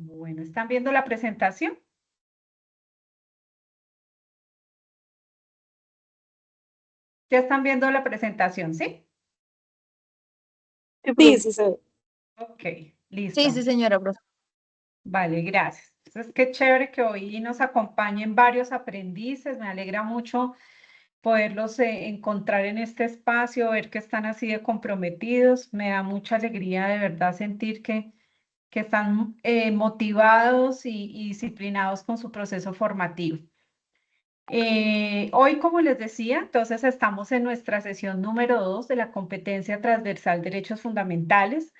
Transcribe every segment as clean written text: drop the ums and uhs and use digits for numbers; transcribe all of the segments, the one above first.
Bueno, ¿están viendo la presentación? ¿Ya están viendo la presentación, sí? Sí, sí, sí. Ok, Sí, listo. sí, señora, profe. Vale, gracias. Entonces, qué chévere que hoy nos acompañen varios aprendices. Me alegra mucho poderlos encontrar en este espacio, ver que están así de comprometidos. Me da mucha alegría de verdad sentir que están motivados y disciplinados con su proceso formativo. Hoy, como les decía, entonces estamos en nuestra sesión número 2 de la competencia transversal Derechos Fundamentales.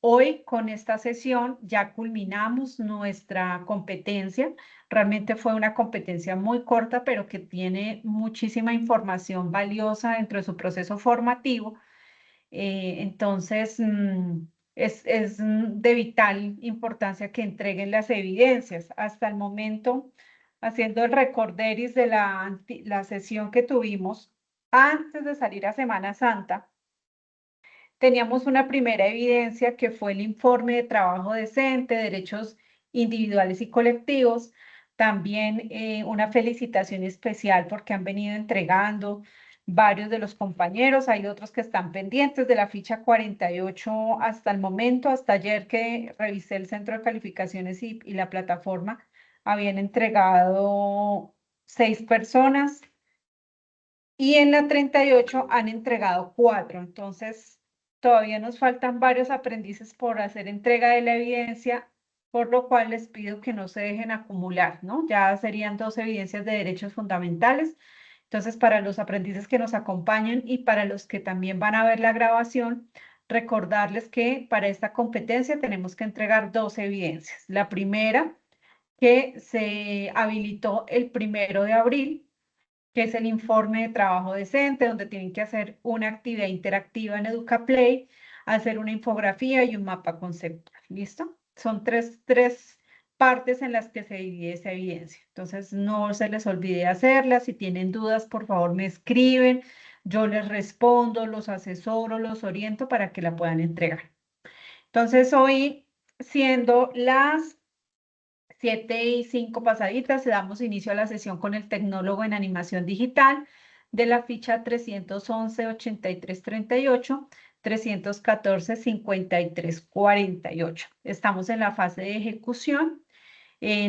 Hoy con esta sesión ya culminamos nuestra competencia. Realmente fue una competencia muy corta, pero que tiene muchísima información valiosa dentro de su proceso formativo. Entonces, es de vital importancia que entreguen las evidencias. Hasta el momento, haciendo el recorderis de la sesión que tuvimos antes de salir a Semana Santa, teníamos una primera evidencia que fue el informe de trabajo decente, derechos individuales y colectivos. También una felicitación especial porque han venido entregando varios de los compañeros. Hay otros que están pendientes de la ficha 48 hasta el momento. Hasta ayer que revisé el centro de calificaciones y la plataforma, habían entregado 6 personas y en la 38 han entregado 4. Entonces, todavía nos faltan varios aprendices por hacer entrega de la evidencia, por lo cual les pido que no se dejen acumular, ¿no? Ya serían 2 evidencias de derechos fundamentales. Entonces, para los aprendices que nos acompañan y para los que también van a ver la grabación, recordarles que para esta competencia tenemos que entregar 2 evidencias. La primera, que se habilitó el 1 de abril, que es el informe de trabajo decente, donde tienen que hacer una actividad interactiva en EducaPlay, hacer una infografía y un mapa conceptual. ¿Listo? Son tres partes en las que se divide esa evidencia. Entonces, no se les olvide hacerlas. Si tienen dudas, por favor, me escriben. Yo les respondo, los asesoro, los oriento para que la puedan entregar. Entonces, hoy, siendo las 7:05 pasaditas, damos inicio a la sesión con el tecnólogo en animación digital de la ficha 311-8338, 314-5348. Estamos en la fase de ejecución.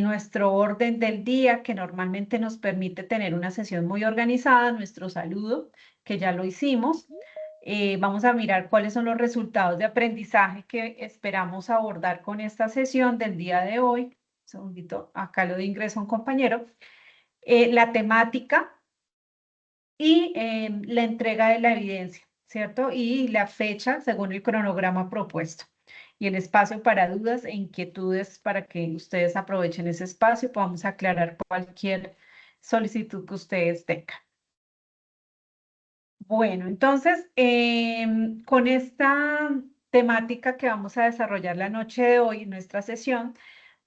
Nuestro orden del día, que normalmente nos permite tener una sesión muy organizada, nuestro saludo, que ya lo hicimos. Vamos a mirar cuáles son los resultados de aprendizaje que esperamos abordar con esta sesión del día de hoy. Un segundito, acá lo de ingreso a un compañero. La temática y la entrega de la evidencia, ¿cierto? Y la fecha según el cronograma propuesto. Y el espacio para dudas e inquietudes para que ustedes aprovechen ese espacio y podamos aclarar cualquier solicitud que ustedes tengan. Bueno, entonces, con esta temática que vamos a desarrollar la noche de hoy en nuestra sesión,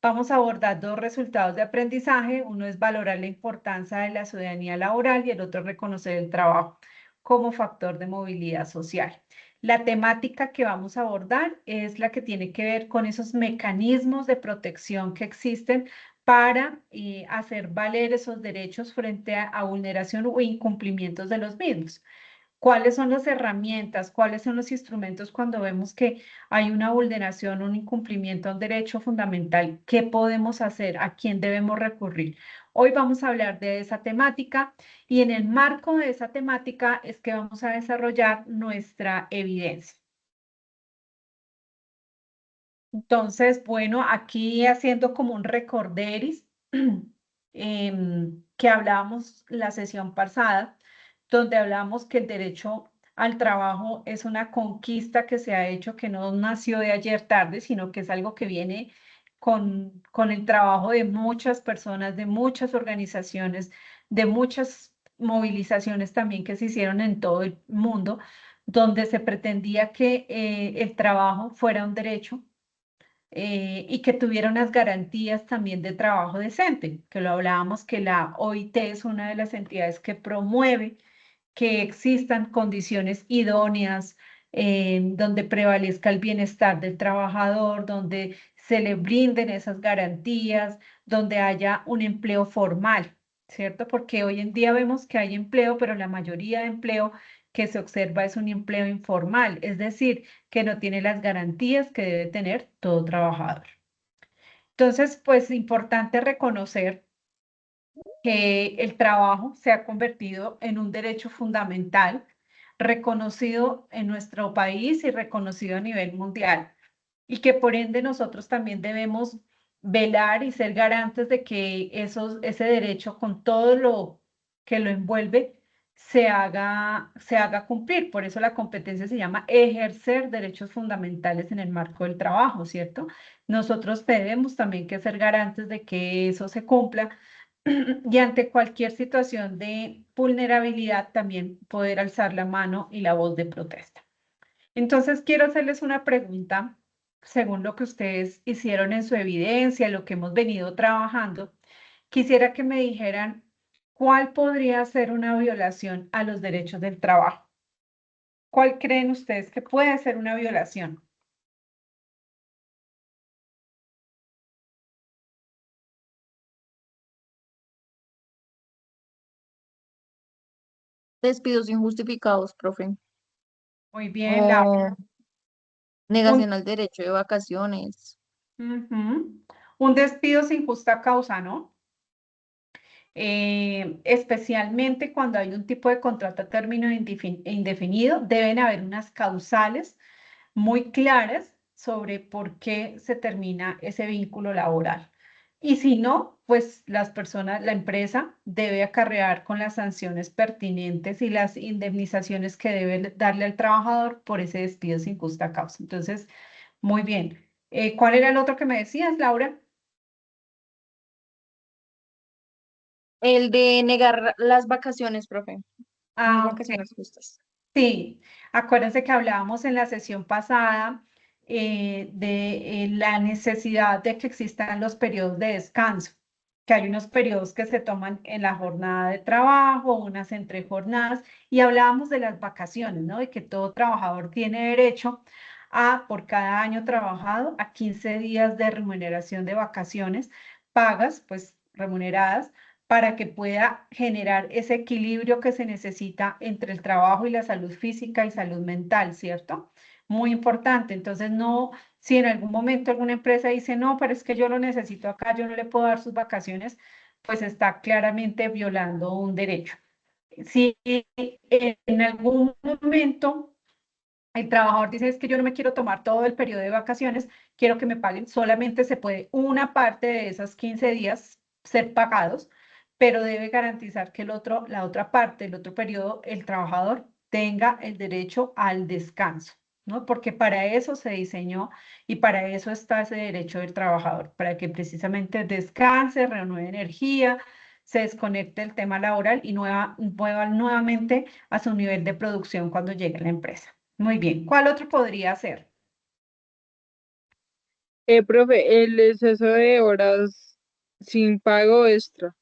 vamos a abordar 2 resultados de aprendizaje. Uno es valorar la importancia de la ciudadanía laboral y el otro reconocer el trabajo como factor de movilidad social. La temática que vamos a abordar es la que tiene que ver con esos mecanismos de protección que existen para hacer valer esos derechos frente a vulneración o incumplimientos de los mismos. ¿Cuáles son las herramientas? ¿Cuáles son los instrumentos cuando vemos que hay una vulneración, un incumplimiento a un derecho fundamental? ¿Qué podemos hacer? ¿A quién debemos recurrir? Hoy vamos a hablar de esa temática y en el marco de esa temática es que vamos a desarrollar nuestra evidencia. Entonces, bueno, aquí haciendo como un recorderis que hablábamos la sesión pasada, donde hablamos que el derecho al trabajo es una conquista que se ha hecho, que no nació de ayer tarde, sino que es algo que viene con el trabajo de muchas personas, de muchas organizaciones, de muchas movilizaciones también que se hicieron en todo el mundo, donde se pretendía que el trabajo fuera un derecho y que tuviera unas garantías también de trabajo decente, que lo hablábamos que la OIT es una de las entidades que promueve que existan condiciones idóneas donde prevalezca el bienestar del trabajador, donde se le brinden esas garantías, donde haya un empleo formal, ¿cierto? Porque hoy en día vemos que hay empleo, pero la mayoría de empleo que se observa es un empleo informal, es decir, que no tiene las garantías que debe tener todo trabajador. Entonces, pues importante reconocer que el trabajo se ha convertido en un derecho fundamental, reconocido en nuestro país y reconocido a nivel mundial, y que por ende nosotros también debemos velar y ser garantes de que ese derecho con todo lo que lo envuelve se haga cumplir. Por eso la competencia se llama ejercer derechos fundamentales en el marco del trabajo, ¿cierto? Nosotros debemos también que ser garantes de que eso se cumpla y ante cualquier situación de vulnerabilidad también poder alzar la mano y la voz de protesta. Entonces, quiero hacerles una pregunta, según lo que ustedes hicieron en su evidencia, lo que hemos venido trabajando. Quisiera que me dijeran cuál podría ser una violación a los derechos del trabajo. ¿Cuál creen ustedes que puede ser una violación? Despidos injustificados, profe. Muy bien, Laura. O Un, negación al derecho de vacaciones. ujú. Un despido sin justa causa, ¿no? Especialmente cuando hay un tipo de contrato a término indefinido, deben haber unas causales muy claras sobre por qué se termina ese vínculo laboral. Y si no, pues las personas, la empresa debe acarrear con las sanciones pertinentes y las indemnizaciones que debe darle al trabajador por ese despido sin justa causa. Entonces, muy bien. ¿Cuál era el otro que me decías, Laura? El de negar las vacaciones, profe. Unas Ah, ok. vacaciones justas. Sí, acuérdense que hablábamos en la sesión pasada de la necesidad de que existan los periodos de descanso, que hay unos periodos que se toman en la jornada de trabajo, unas entre jornadas, y hablábamos de las vacaciones, ¿no? De que todo trabajador tiene derecho a, por cada año trabajado, a 15 días de remuneración de vacaciones pagas, pues remuneradas para que pueda generar ese equilibrio que se necesita entre el trabajo y la salud física y salud mental, ¿cierto? Muy importante. Entonces, no, si en algún momento alguna empresa dice, no, pero es que yo lo necesito acá, yo no le puedo dar sus vacaciones, pues está claramente violando un derecho. Si en algún momento el trabajador dice, es que yo no me quiero tomar todo el periodo de vacaciones, quiero que me paguen, solamente se puede una parte de esos 15 días ser pagados, pero debe garantizar que la otra parte, el otro periodo, el trabajador tenga el derecho al descanso, ¿no? Porque para eso se diseñó y para eso está ese derecho del trabajador, para que precisamente descanse, renueve energía, se desconecte del tema laboral y vuelva nuevamente a su nivel de producción cuando llegue a la empresa. Muy bien. ¿Cuál otro podría ser? Profe, el exceso de horas sin pago extra.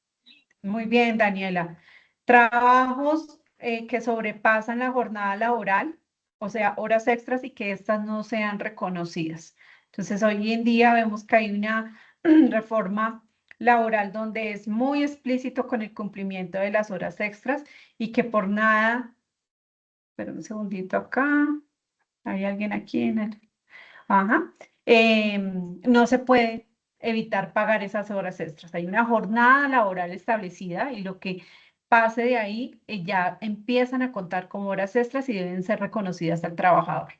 Muy bien, Daniela. Trabajos que sobrepasan la jornada laboral, o sea, horas extras y que éstas no sean reconocidas. Entonces, hoy en día vemos que hay una reforma laboral donde es muy explícito con el cumplimiento de las horas extras y que por nada, espera un segundito acá, hay alguien aquí en el... Ajá. No se puede evitar pagar esas horas extras. Hay una jornada laboral establecida y lo que pase de ahí ya empiezan a contar como horas extras y deben ser reconocidas al trabajador.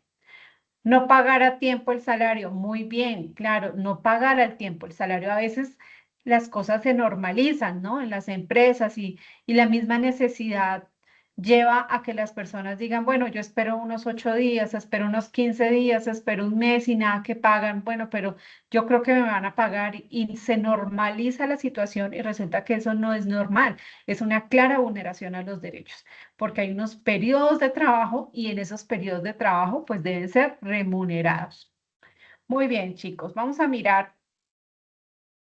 No pagar a tiempo el salario, muy bien, claro, no pagar al tiempo el salario. A veces las cosas se normalizan, ¿no? En las empresas y la misma necesidad lleva a que las personas digan, bueno, yo espero unos 8 días, espero unos 15 días, espero un mes y nada que pagan, bueno, pero yo creo que me van a pagar y se normaliza la situación y resulta que eso no es normal, es una clara vulneración a los derechos porque hay unos periodos de trabajo y en esos periodos de trabajo pues deben ser remunerados. Muy bien, chicos, vamos a mirar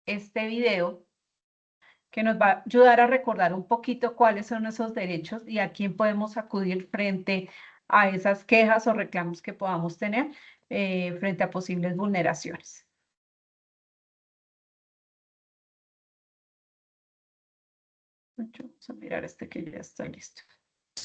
este video que nos va a ayudar a recordar un poquito cuáles son esos derechos y a quién podemos acudir frente a esas quejas o reclamos que podamos tener frente a posibles vulneraciones. Vamos a mirar este que ya está listo.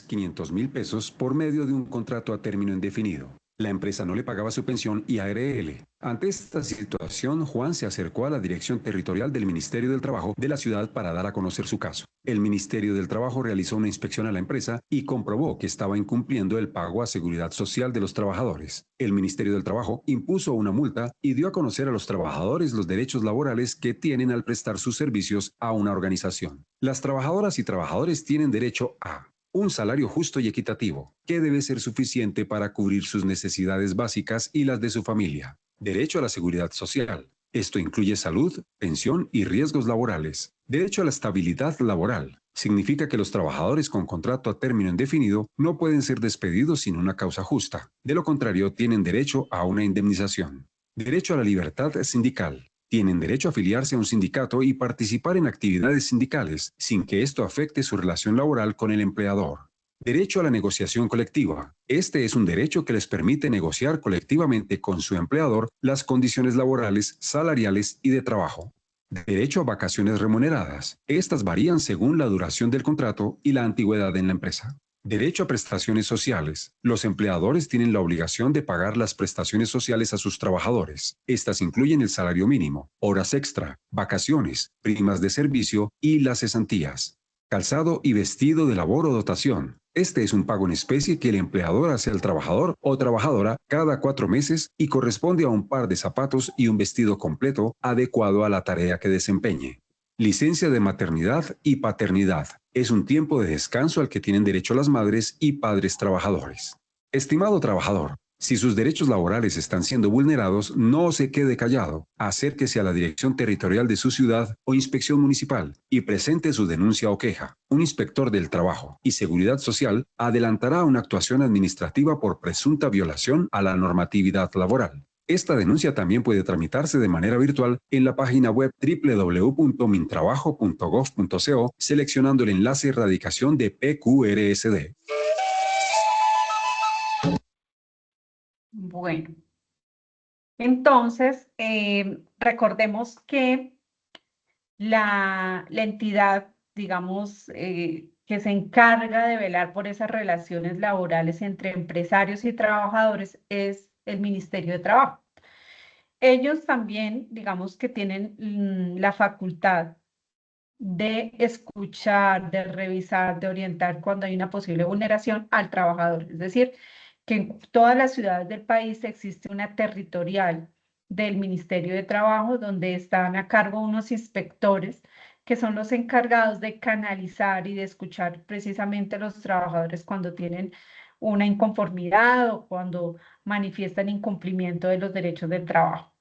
500,000 pesos por medio de un contrato a término indefinido. La empresa no le pagaba su pensión y ARL. Ante esta situación, Juan se acercó a la Dirección Territorial del Ministerio del Trabajo de la ciudad para dar a conocer su caso. El Ministerio del Trabajo realizó una inspección a la empresa y comprobó que estaba incumpliendo el pago a seguridad social de los trabajadores. El Ministerio del Trabajo impuso una multa y dio a conocer a los trabajadores los derechos laborales que tienen al prestar sus servicios a una organización. Las trabajadoras y trabajadores tienen derecho a un salario justo y equitativo, que debe ser suficiente para cubrir sus necesidades básicas y las de su familia. Derecho a la seguridad social. Esto incluye salud, pensión y riesgos laborales. Derecho a la estabilidad laboral. Significa que los trabajadores con contrato a término indefinido no pueden ser despedidos sin una causa justa. De lo contrario, tienen derecho a una indemnización. Derecho a la libertad sindical. Tienen derecho a afiliarse a un sindicato y participar en actividades sindicales sin que esto afecte su relación laboral con el empleador. Derecho a la negociación colectiva. Este es un derecho que les permite negociar colectivamente con su empleador las condiciones laborales, salariales y de trabajo. Derecho a vacaciones remuneradas. Estas varían según la duración del contrato y la antigüedad en la empresa. Derecho a prestaciones sociales. Los empleadores tienen la obligación de pagar las prestaciones sociales a sus trabajadores. Estas incluyen el salario mínimo, horas extra, vacaciones, primas de servicio y las cesantías. Calzado y vestido de labor o dotación. Este es un pago en especie que el empleador hace al trabajador o trabajadora cada 4 meses y corresponde a un par de zapatos y un vestido completo adecuado a la tarea que desempeñe. Licencia de maternidad y paternidad. Es un tiempo de descanso al que tienen derecho las madres y padres trabajadores. Estimado trabajador, si sus derechos laborales están siendo vulnerados, no se quede callado. Acérquese a la Dirección Territorial de su ciudad o Inspección Municipal y presente su denuncia o queja. Un inspector del Trabajo y Seguridad Social adelantará una actuación administrativa por presunta violación a la normatividad laboral. Esta denuncia también puede tramitarse de manera virtual en la página web www.mintrabajo.gov.co seleccionando el enlace Erradicación de PQRSD. Bueno, entonces recordemos que la entidad, digamos, que se encarga de velar por esas relaciones laborales entre empresarios y trabajadores es el Ministerio de Trabajo. Ellos también, digamos que tienen la facultad de escuchar, de revisar, de orientar cuando hay una posible vulneración al trabajador. Es decir, que en todas las ciudades del país existe una territorial del Ministerio de Trabajo donde están a cargo unos inspectores que son los encargados de canalizar y de escuchar precisamente a los trabajadores cuando tienen una inconformidad o cuando manifiestan incumplimiento de los derechos del trabajo.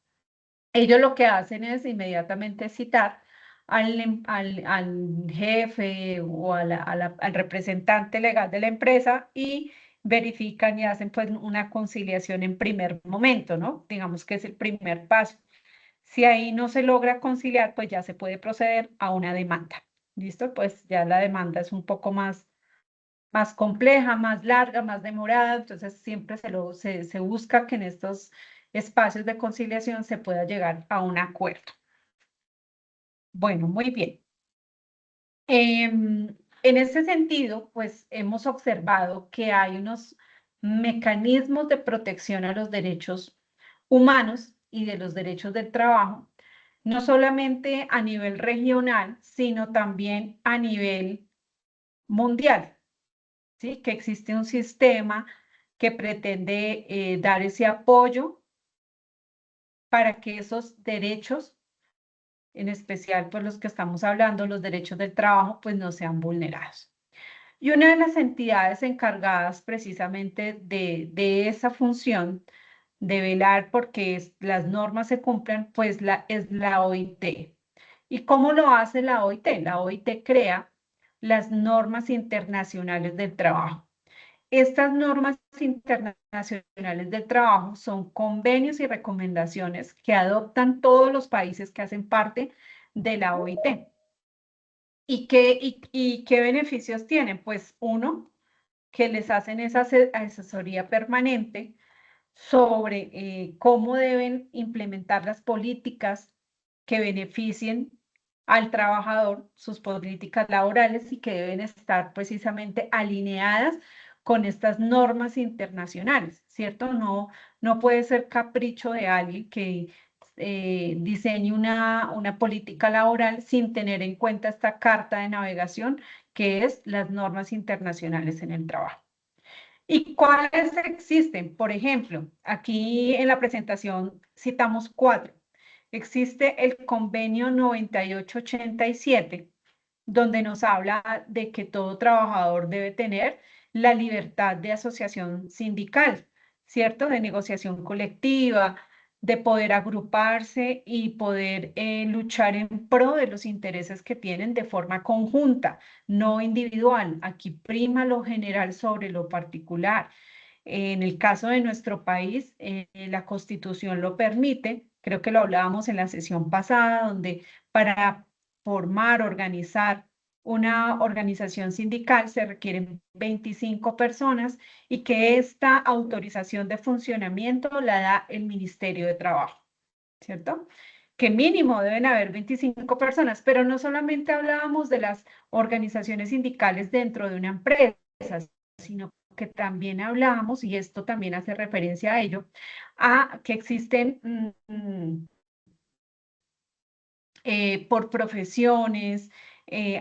Ellos lo que hacen es inmediatamente citar al jefe o al representante legal de la empresa y verifican y hacen pues una conciliación en primer momento, ¿no? Digamos que es el primer paso. Si ahí no se logra conciliar, pues ya se puede proceder a una demanda. ¿Listo? Pues ya la demanda es un poco más compleja, más larga, más demorada, entonces siempre se busca que en estos espacios de conciliación se pueda llegar a un acuerdo. Bueno, muy bien. En ese sentido, pues hemos observado que hay unos mecanismos de protección a los derechos humanos y de los derechos del trabajo, no solamente a nivel regional, sino también a nivel mundial. ¿Sí? Que existe un sistema que pretende dar ese apoyo para que esos derechos, en especial pues los que estamos hablando, los derechos del trabajo, pues no sean vulnerados. Y una de las entidades encargadas precisamente de esa función, de velar porque las normas se cumplan, pues es la OIT. ¿Y cómo lo hace la OIT? La OIT crea las normas internacionales del trabajo. Estas normas internacionales del trabajo son convenios y recomendaciones que adoptan todos los países que hacen parte de la OIT. ¿Y qué beneficios tienen? Pues uno, que les hacen esa asesoría permanente sobre cómo deben implementar las políticas que beneficien al trabajador sus políticas laborales y que deben estar precisamente alineadas con estas normas internacionales, ¿cierto? No puede ser capricho de alguien que diseñe una política laboral sin tener en cuenta esta carta de navegación que es las normas internacionales en el trabajo. ¿Y cuáles existen? Por ejemplo, aquí en la presentación citamos 4. Existe el convenio 9887, donde nos habla de que todo trabajador debe tener la libertad de asociación sindical, ¿cierto? De negociación colectiva, de poder agruparse y poder luchar en pro de los intereses que tienen de forma conjunta, no individual. Aquí prima lo general sobre lo particular. En el caso de nuestro país, la Constitución lo permite, creo que lo hablábamos en la sesión pasada, donde para formar, organizar una organización sindical se requieren 25 personas y que esta autorización de funcionamiento la da el Ministerio de Trabajo, ¿cierto? Que mínimo deben haber 25 personas, pero no solamente hablábamos de las organizaciones sindicales dentro de una empresa, sino que también hablábamos, y esto también hace referencia a ello, a que existen por profesiones,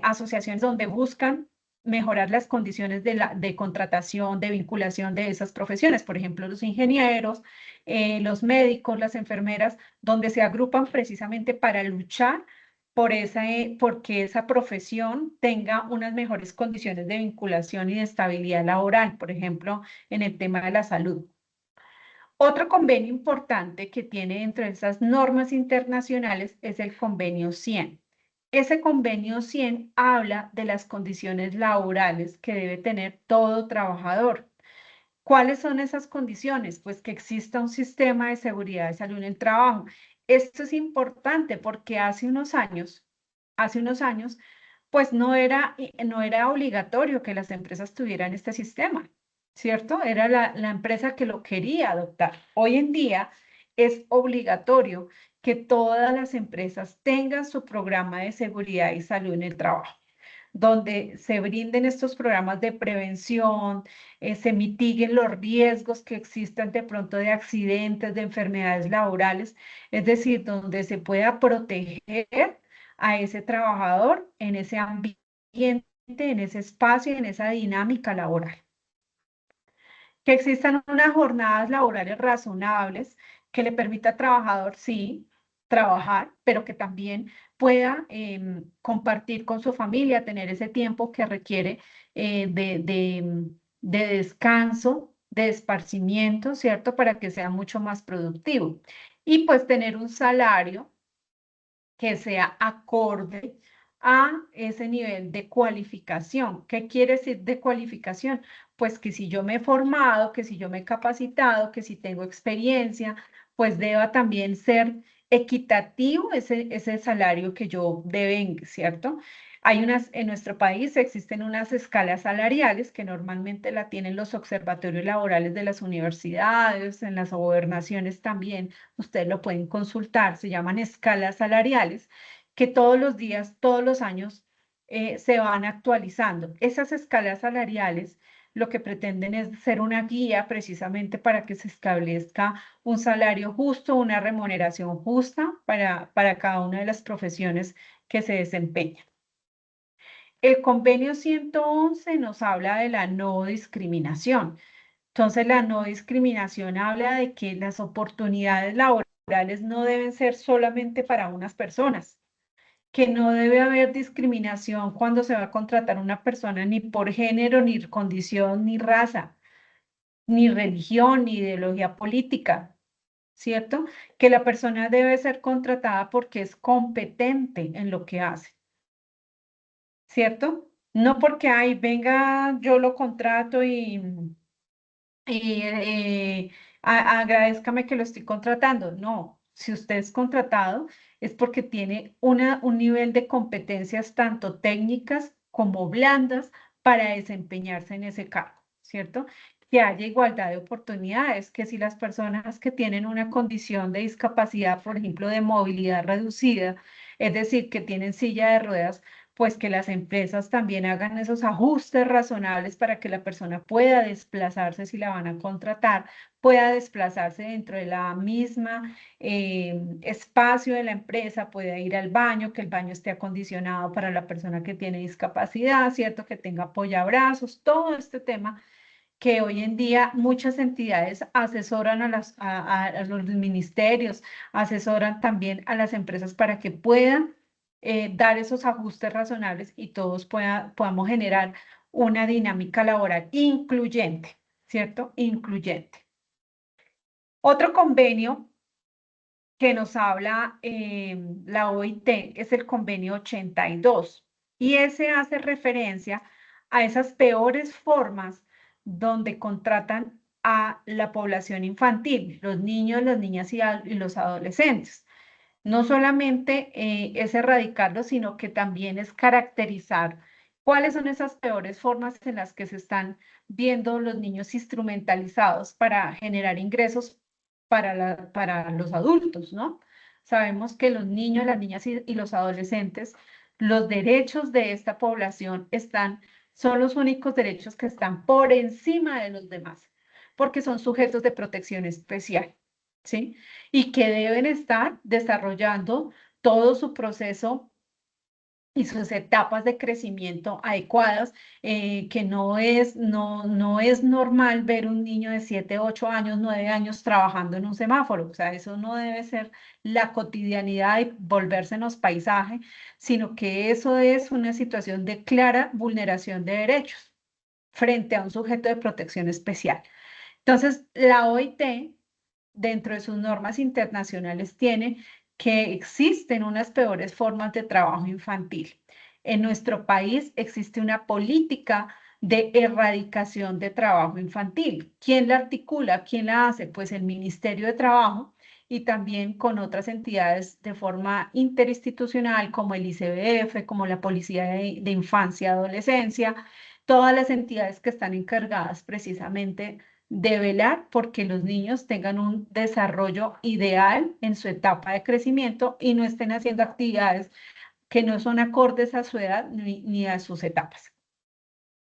asociaciones donde buscan mejorar las condiciones de contratación, de vinculación de esas profesiones, por ejemplo, los ingenieros, los médicos, las enfermeras, donde se agrupan precisamente para luchar porque esa profesión tenga unas mejores condiciones de vinculación y de estabilidad laboral, por ejemplo, en el tema de la salud. Otro convenio importante que tiene dentro de esas normas internacionales es el convenio 100. Ese convenio 100 habla de las condiciones laborales que debe tener todo trabajador. ¿Cuáles son esas condiciones? Pues que exista un sistema de seguridad de salud en el trabajo. Esto es importante porque hace unos años, pues no era obligatorio que las empresas tuvieran este sistema, ¿cierto? Era la empresa que lo quería adoptar. Hoy en día es obligatorio que todas las empresas tengan su programa de seguridad y salud en el trabajo, donde se brinden estos programas de prevención, se mitiguen los riesgos que existan de pronto de accidentes, de enfermedades laborales, es decir, donde se pueda proteger a ese trabajador en ese ambiente, en ese espacio, en esa dinámica laboral. Que existan unas jornadas laborales razonables que le permita al trabajador, sí, trabajar, pero que también pueda compartir con su familia, tener ese tiempo que requiere de descanso, de esparcimiento, ¿cierto? Para que sea mucho más productivo. Y pues tener un salario que sea acorde a ese nivel de cualificación. ¿Qué quiere decir de cualificación? Pues que si yo me he formado, que si yo me he capacitado, que si tengo experiencia, pues deba también ser equitativo ese salario que yo devenga, ¿cierto? En nuestro país existen unas escalas salariales que normalmente la tienen los observatorios laborales de las universidades, en las gobernaciones también, ustedes lo pueden consultar, se llaman escalas salariales, que todos los días, todos los años se van actualizando. Esas escalas salariales lo que pretenden es ser una guía precisamente para que se establezca un salario justo, una remuneración justa para cada una de las profesiones que se desempeñan. El convenio 111 nos habla de la no discriminación. Entonces, la no discriminación habla de que las oportunidades laborales no deben ser solamente para unas personas, que no debe haber discriminación cuando se va a contratar una persona ni por género, ni condición, ni raza, ni religión, ni ideología política, ¿cierto? Que la persona debe ser contratada porque es competente en lo que hace, ¿cierto? No porque, ay, venga, yo lo contrato y agradézcame que lo estoy contratando. No, si usted es contratado es porque tiene un nivel de competencias tanto técnicas como blandas para desempeñarse en ese cargo, ¿cierto? Que haya igualdad de oportunidades, que si las personas que tienen una condición de discapacidad, por ejemplo, de movilidad reducida, es decir, que tienen silla de ruedas, pues que las empresas también hagan esos ajustes razonables para que la persona pueda desplazarse si la van a contratar, pueda desplazarse dentro de la misma espacio de la empresa, pueda ir al baño, que el baño esté acondicionado para la persona que tiene discapacidad, ¿cierto? Que tenga apoyabrazos, todo este tema que hoy en día muchas entidades asesoran a los ministerios, asesoran también a las empresas para que puedan dar esos ajustes razonables y todos podamos generar una dinámica laboral incluyente, ¿cierto? Incluyente. Otro convenio que nos habla la OIT es el convenio 82 y ese hace referencia a esas peores formas donde contratan a la población infantil, los niños, las niñas y los adolescentes. No solamente es erradicarlo, sino que también es caracterizar cuáles son esas peores formas en las que se están viendo los niños instrumentalizados para generar ingresos para los adultos, ¿no? Sabemos que los niños, las niñas y los adolescentes, los derechos de esta población son los únicos derechos que están por encima de los demás, porque son sujetos de protección especial, ¿sí? Y que deben estar desarrollando todo su proceso y sus etapas de crecimiento adecuadas, que no es normal ver un niño de 7, 8 años, 9 años trabajando en un semáforo. O sea, eso no debe ser la cotidianidad y volvérsenos paisaje, sino que eso es una situación de clara vulneración de derechos frente a un sujeto de protección especial. Entonces, la OIT, dentro de sus normas internacionales, tiene que existen unas peores formas de trabajo infantil. En nuestro país existe una política de erradicación de trabajo infantil. ¿Quién la articula? ¿Quién la hace? Pues el Ministerio de Trabajo y también con otras entidades de forma interinstitucional como el ICBF, como la Policía de Infancia y Adolescencia, todas las entidades que están encargadas precisamente de velar porque los niños tengan un desarrollo ideal en su etapa de crecimiento y no estén haciendo actividades que no son acordes a su edad ni a sus etapas.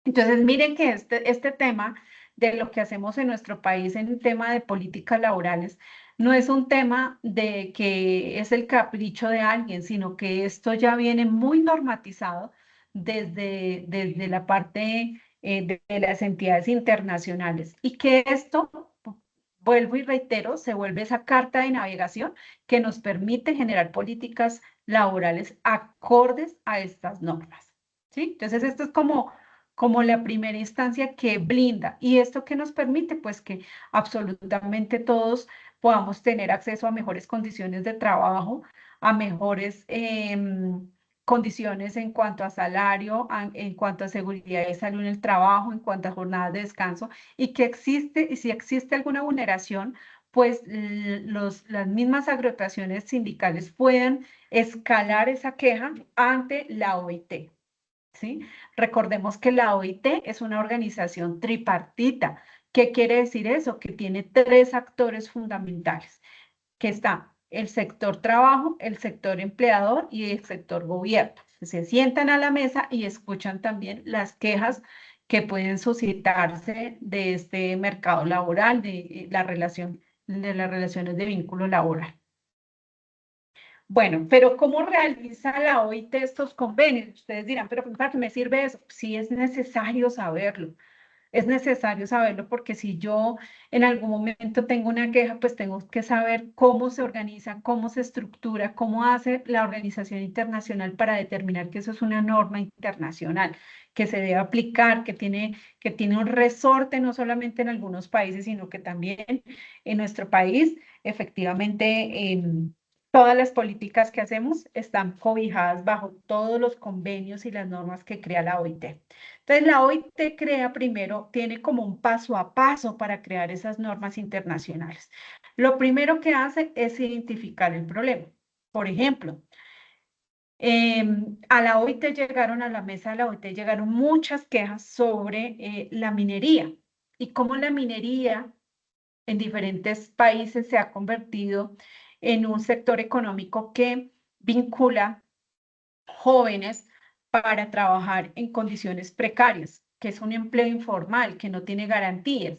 Entonces, miren que este tema de lo que hacemos en nuestro país en el tema de políticas laborales no es un tema de que es el capricho de alguien, sino que esto ya viene muy normatizado desde la parte de las entidades internacionales y que esto, vuelvo y reitero, se vuelve esa carta de navegación que nos permite generar políticas laborales acordes a estas normas, ¿sí? Entonces, esto es como la primera instancia que blinda. ¿Y esto qué nos permite? Pues que absolutamente todos podamos tener acceso a mejores condiciones de trabajo, a mejores condiciones en cuanto a salario, en cuanto a seguridad y salud en el trabajo, en cuanto a jornadas de descanso, y y si existe alguna vulneración, pues las mismas agrupaciones sindicales puedan escalar esa queja ante la OIT. ¿Sí? Recordemos que la OIT es una organización tripartita. ¿Qué quiere decir eso? Que tiene tres actores fundamentales, que está el sector trabajo, el sector empleador y el sector gobierno. Se sientan a la mesa y escuchan también las quejas que pueden suscitarse de este mercado laboral, de las relaciones de vínculo laboral. Bueno, pero ¿cómo realiza la OIT estos convenios? Ustedes dirán, pero ¿para qué me sirve eso? Sí es necesario saberlo. Es necesario saberlo porque si yo en algún momento tengo una queja, pues tengo que saber cómo se organiza, cómo se estructura, cómo hace la organización internacional para determinar que eso es una norma internacional, que se debe aplicar, que tiene un resorte no solamente en algunos países, sino que también en nuestro país, efectivamente, todas las políticas que hacemos están cobijadas bajo todos los convenios y las normas que crea la OIT. Entonces, la OIT tiene como un paso a paso para crear esas normas internacionales. Lo primero que hace es identificar el problema. Por ejemplo, a la OIT a la mesa de la OIT llegaron muchas quejas sobre la minería y cómo la minería en diferentes países se ha convertido en un sector económico que vincula jóvenes para trabajar en condiciones precarias, que es un empleo informal, que no tiene garantías.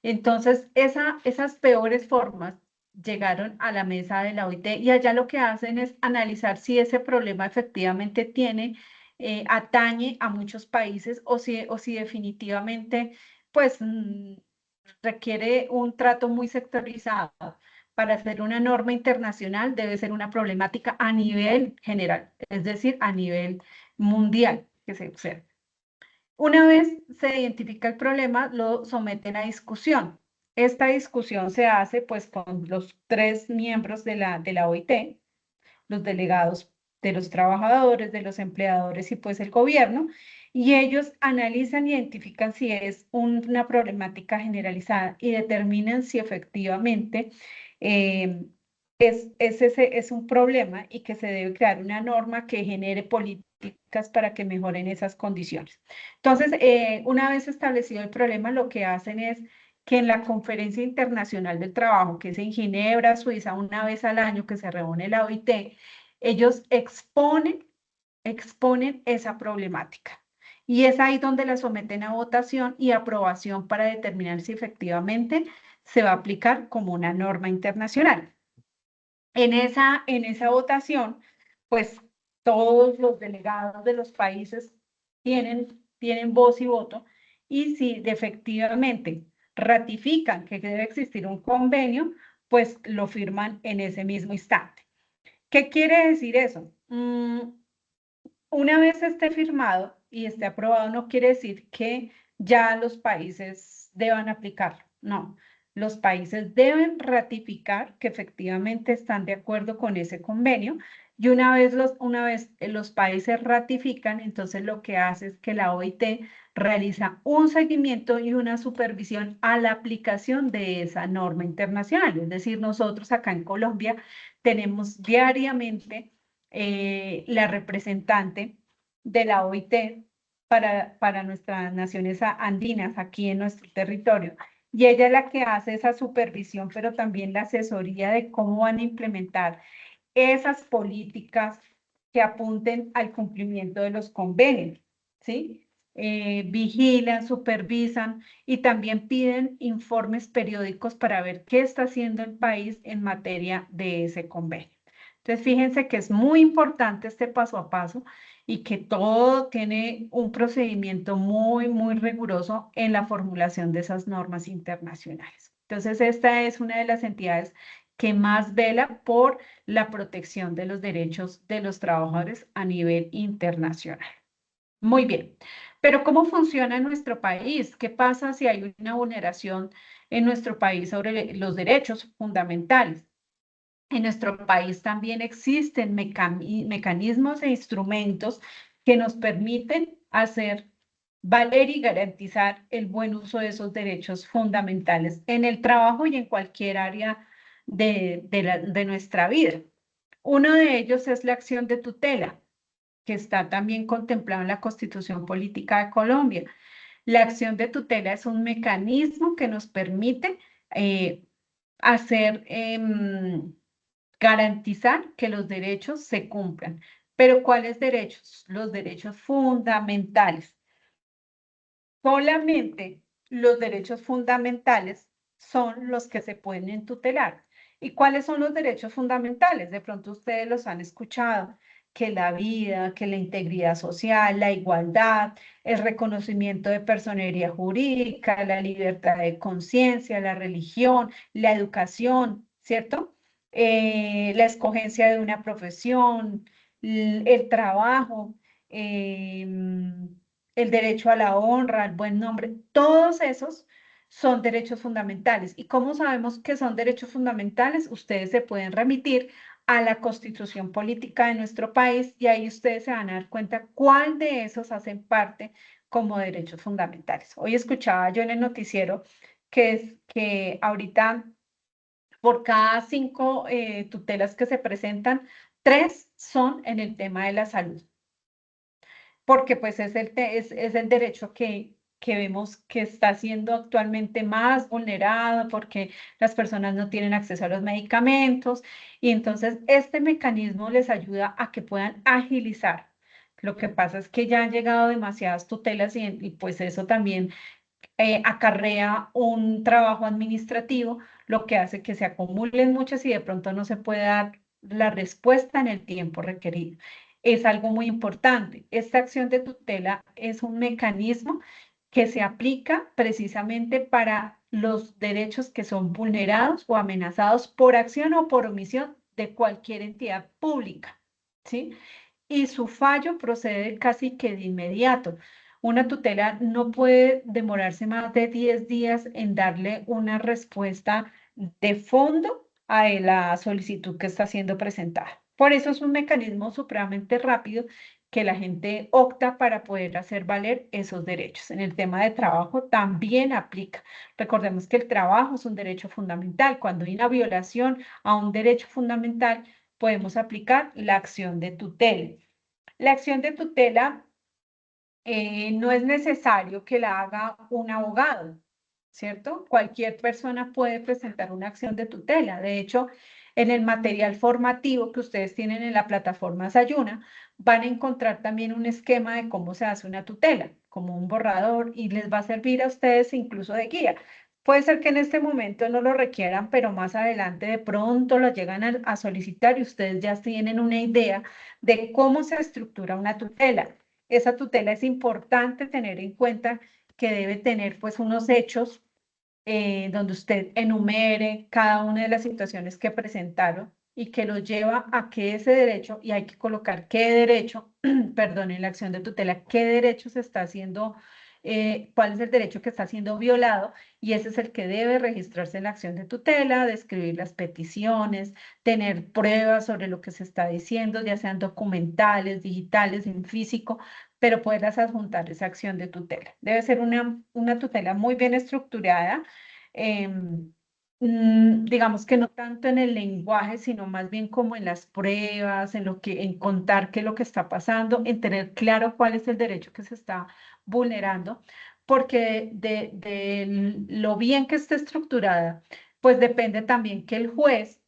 Entonces, esas peores formas llegaron a la mesa de la OIT y allá lo que hacen es analizar si ese problema efectivamente atañe a muchos países o si definitivamente pues requiere un trato muy sectorizado. Para hacer una norma internacional debe ser una problemática a nivel general, es decir, a nivel mundial que se observe. Una vez se identifica el problema, lo someten a discusión. Esta discusión se hace pues con los 3 miembros de la OIT, los delegados de los trabajadores, de los empleadores y pues el gobierno, y ellos analizan y identifican si es una problemática generalizada y determinan si efectivamente eh, es un problema y que se debe crear una norma que genere políticas para que mejoren esas condiciones. Entonces, una vez establecido el problema, lo que hacen es que en la Conferencia Internacional del Trabajo, que es en Ginebra, Suiza, una vez al año que se reúne la OIT, ellos exponen esa problemática. Y es ahí donde la someten a votación y aprobación para determinar si efectivamente se va a aplicar como una norma internacional. En esa votación, pues todos los delegados de los países tienen voz y voto, y si efectivamente ratifican que debe existir un convenio, pues lo firman en ese mismo instante. ¿Qué quiere decir eso? Una vez esté firmado y esté aprobado, no quiere decir que ya los países deban aplicarlo. No, los países deben ratificar que efectivamente están de acuerdo con ese convenio, y una vez los países ratifican, entonces lo que hace es que la OIT realiza un seguimiento y una supervisión a la aplicación de esa norma internacional. Es decir, nosotros acá en Colombia tenemos diariamente la representante de la OIT para nuestras naciones andinas aquí en nuestro territorio. Y ella es la que hace esa supervisión, pero también la asesoría de cómo van a implementar esas políticas que apunten al cumplimiento de los convenios, ¿sí? Vigilan, supervisan y también piden informes periódicos para ver qué está haciendo el país en materia de ese convenio. Entonces, fíjense que es muy importante este paso a paso y que todo tiene un procedimiento muy, muy riguroso en la formulación de esas normas internacionales. Entonces, esta es una de las entidades que más vela por la protección de los derechos de los trabajadores a nivel internacional. Muy bien, pero ¿cómo funciona en nuestro país? ¿Qué pasa si hay una vulneración en nuestro país sobre los derechos fundamentales? En nuestro país también existen mecanismos e instrumentos que nos permiten hacer valer y garantizar el buen uso de esos derechos fundamentales en el trabajo y en cualquier área de nuestra vida. Uno de ellos es la acción de tutela, que está también contemplado en la Constitución Política de Colombia. La acción de tutela es un mecanismo que nos permite hacer garantizar que los derechos se cumplan. Pero ¿cuáles derechos? Los derechos fundamentales. Solamente los derechos fundamentales son los que se pueden tutelar. ¿Y cuáles son los derechos fundamentales? De pronto ustedes los han escuchado, que la vida, que la integridad social, la igualdad, el reconocimiento de personería jurídica, la libertad de conciencia, la religión, la educación, ¿cierto? La escogencia de una profesión, el trabajo, el derecho a la honra, al buen nombre, todos esos son derechos fundamentales. ¿Y cómo sabemos que son derechos fundamentales? Ustedes se pueden remitir a la Constitución Política de nuestro país y ahí ustedes se van a dar cuenta cuál de esos hacen parte como derechos fundamentales. Hoy escuchaba yo en el noticiero que ahorita por cada 5 tutelas que se presentan, 3 son en el tema de la salud, porque pues es el derecho que vemos que está siendo actualmente más vulnerado porque las personas no tienen acceso a los medicamentos, y entonces este mecanismo les ayuda a que puedan agilizar Lo que pasa es que ya han llegado demasiadas tutelas y pues eso también acarrea un trabajo administrativo, lo que hace que se acumulen muchas y de pronto no se pueda dar la respuesta en el tiempo requerido. Es algo muy importante. Esta acción de tutela es un mecanismo que se aplica precisamente para los derechos que son vulnerados o amenazados por acción o por omisión de cualquier entidad pública, ¿sí? Y su fallo procede casi que de inmediato. Una tutela no puede demorarse más de 10 días en darle una respuesta de fondo a la solicitud que está siendo presentada. Por eso es un mecanismo supremamente rápido que la gente opta para poder hacer valer esos derechos. En el tema de trabajo también aplica. Recordemos que el trabajo es un derecho fundamental. Cuando hay una violación a un derecho fundamental, podemos aplicar la acción de tutela. La acción de tutela no es necesario que la haga un abogado, ¿cierto? Cualquier persona puede presentar una acción de tutela. De hecho, en el material formativo que ustedes tienen en la plataforma Sayuna, van a encontrar también un esquema de cómo se hace una tutela, como un borrador, y les va a servir a ustedes incluso de guía. Puede ser que en este momento no lo requieran, pero más adelante de pronto lo llegan a solicitar y ustedes ya tienen una idea de cómo se estructura una tutela. Esa tutela es importante tener en cuenta que debe tener pues unos hechos donde usted enumere cada una de las situaciones que presentaron y que lo lleva a que ese derecho, y hay que colocar qué derecho, perdón, en la acción de tutela, qué derecho se está haciendo, cuál es el derecho que está siendo violado, y ese es el que debe registrarse en la acción de tutela, describir las peticiones, tener pruebas sobre lo que se está diciendo, ya sean documentales, digitales, en físico, pero poderlas adjuntar esa acción de tutela. Debe ser una tutela muy bien estructurada, digamos que no tanto en el lenguaje, sino más bien como en las pruebas, en contar qué es lo que está pasando, en tener claro cuál es el derecho que se está vulnerando, porque de lo bien que esté estructurada, pues depende también que el juez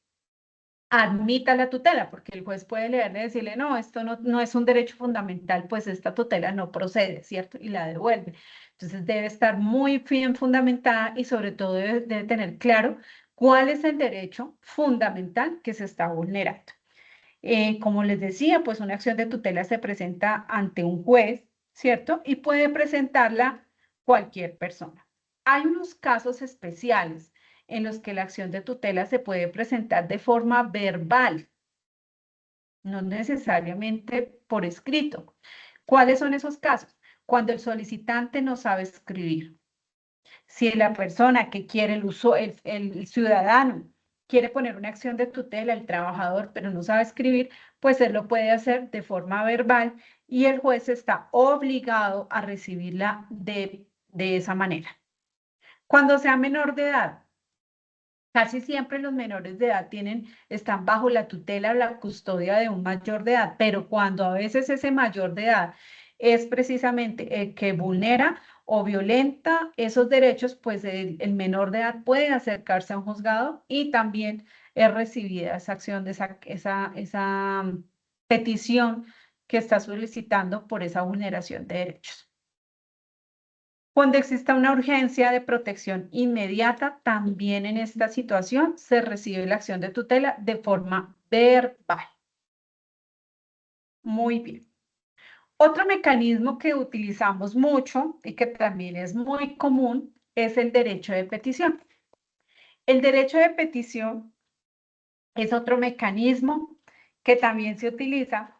admita la tutela, porque el juez puede leerle y decirle, no, esto no es un derecho fundamental, pues esta tutela no procede, ¿cierto? Y la devuelve. Entonces debe estar muy bien fundamentada y sobre todo debe tener claro cuál es el derecho fundamental que se está vulnerando. Como les decía, pues una acción de tutela se presenta ante un juez, ¿cierto? Y puede presentarla cualquier persona. Hay unos casos especiales en los que la acción de tutela se puede presentar de forma verbal, no necesariamente por escrito. ¿Cuáles son esos casos? Cuando el solicitante no sabe escribir. Si la persona que quiere, el ciudadano, quiere poner una acción de tutela, el trabajador, pero no sabe escribir, pues él lo puede hacer de forma verbal y el juez está obligado a recibirla de esa manera. Cuando sea menor de edad, casi siempre los menores de edad están bajo la tutela o la custodia de un mayor de edad, pero cuando a veces ese mayor de edad es precisamente el que vulnera o violenta esos derechos, pues el menor de edad puede acercarse a un juzgado y también es recibida esa acción, de esa petición que está solicitando por esa vulneración de derechos. Cuando exista una urgencia de protección inmediata, también en esta situación se recibe la acción de tutela de forma verbal. Muy bien. Otro mecanismo que utilizamos mucho y que también es muy común es el derecho de petición. El derecho de petición es otro mecanismo que también se utiliza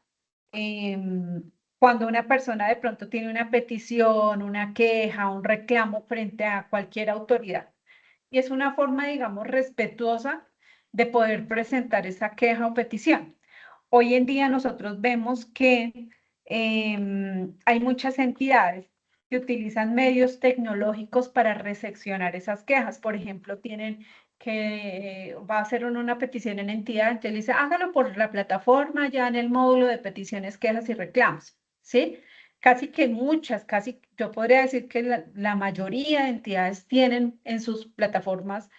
cuando una persona de pronto tiene una petición, una queja, un reclamo frente a cualquier autoridad. Y es una forma, digamos, respetuosa de poder presentar esa queja o petición. Hoy en día nosotros vemos que hay muchas entidades que utilizan medios tecnológicos para recepcionar esas quejas. Por ejemplo, tienen que va a hacer una petición en entidad, entonces le dice, hágalo por la plataforma, ya en el módulo de peticiones, quejas y reclamos, ¿sí? Casi que muchas, casi yo podría decir que la mayoría de entidades tienen en sus plataformas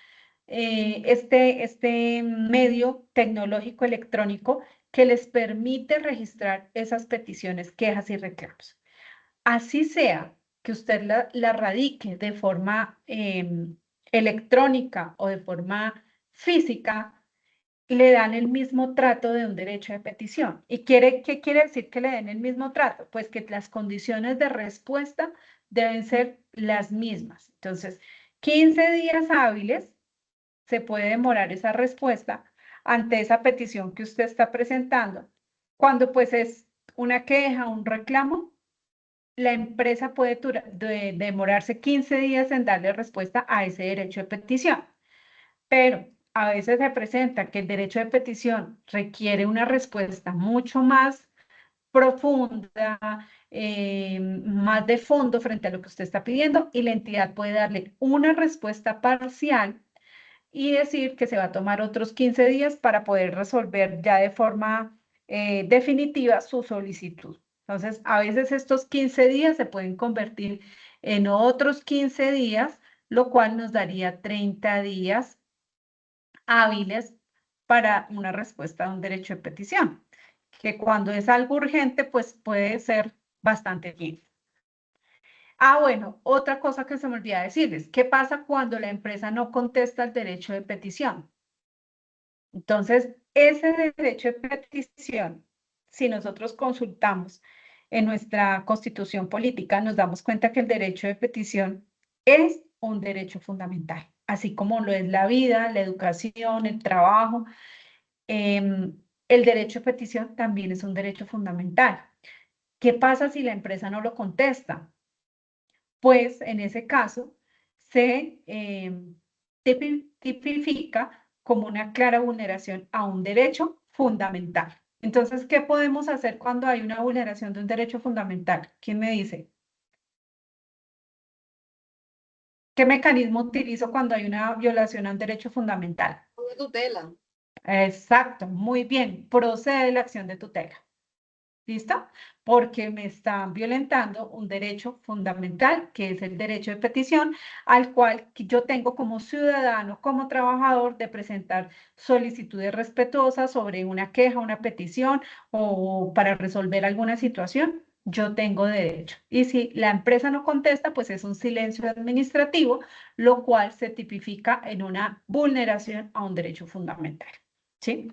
este medio tecnológico electrónico que les permite registrar esas peticiones, quejas y reclamos. Así sea que usted la radique de forma electrónica o de forma física, le dan el mismo trato de un derecho de petición. ¿Qué quiere decir que le den el mismo trato? Pues que las condiciones de respuesta deben ser las mismas. Entonces, 15 días hábiles se puede demorar esa respuesta ante esa petición que usted está presentando. Cuando pues es una queja, un reclamo, la empresa puede demorarse 15 días en darle respuesta a ese derecho de petición. Pero a veces se presenta que el derecho de petición requiere una respuesta mucho más profunda, más de fondo frente a lo que usted está pidiendo, y la entidad puede darle una respuesta parcial y decir que se va a tomar otros 15 días para poder resolver ya de forma definitiva su solicitud. Entonces, a veces estos 15 días se pueden convertir en otros 15 días, lo cual nos daría 30 días hábiles para una respuesta a un derecho de petición, que cuando es algo urgente, pues puede ser bastante bien. Bueno, otra cosa que se me olvidó decirles, ¿qué pasa cuando la empresa no contesta el derecho de petición? Entonces, ese derecho de petición, si nosotros consultamos en nuestra constitución política, nos damos cuenta que el derecho de petición es un derecho fundamental, así como lo es la vida, la educación, el trabajo. El derecho de petición también es un derecho fundamental. ¿Qué pasa si la empresa no lo contesta? Pues en ese caso se tipifica como una clara vulneración a un derecho fundamental. Entonces, ¿qué podemos hacer cuando hay una vulneración de un derecho fundamental? ¿Quién me dice? ¿Qué mecanismo utilizo cuando hay una violación a un derecho fundamental? Tutela. Exacto, muy bien. Procede la acción de tutela. ¿Listo? Porque me están violentando un derecho fundamental, que es el derecho de petición, al cual yo tengo como ciudadano, como trabajador, de presentar solicitudes respetuosas sobre una queja, una petición o para resolver alguna situación. Yo tengo derecho. Y si la empresa no contesta, pues es un silencio administrativo, lo cual se tipifica en una vulneración a un derecho fundamental. ¿Sí?